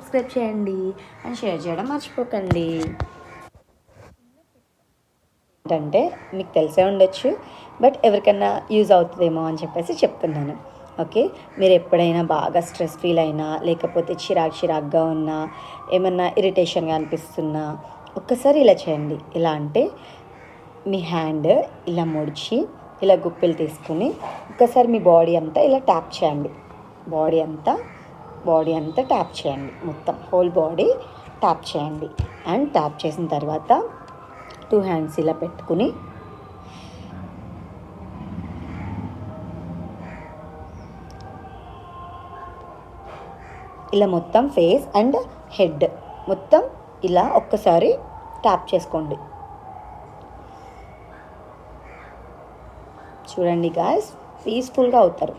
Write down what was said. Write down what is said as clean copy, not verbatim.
Subscribe చేయండి and share చేయడం మర్చిపోకండి. ఏంటంటే మీకు తెలిసే ఉండొచ్చు, బట్ ఎవరికైనా యూజ్ అవుతుందేమో అని చెప్పేసి చెప్తున్నాను. ఓకే, మీరు ఎప్పుడైనా బాగా స్ట్రెస్ ఫీల్ అయినా, లేకపోతే చిరాకుగా ఉన్నా, ఏమన్నా ఇరిటేషన్గా అనిపిస్తున్నా ఒక్కసారి ఇలా చేయండి. ఎలా అంటే మీ హ్యాండ్ ఇలా ముడిచి ఇలా గుప్పెలు తీసుకుని ఒక్కసారి మీ బాడీ అంతా ఇలా ట్యాప్ చేయండి. బాడీ అంతా ట్యాప్ చేయండి, మొత్తం హోల్ బాడీ ట్యాప్ చేయండి. అండ్ ట్యాప్ చేసిన తర్వాత 2 హ్యాండ్స్ ఇలా పెట్టుకుని ఇలా మొత్తం ఫేస్ అండ్ హెడ్ మొత్తం ఇలా ఒక్కసారి ట్యాప్ చేసుకోండి. చూడండి గాయ్స్, పీస్ఫుల్గా అవుతారు.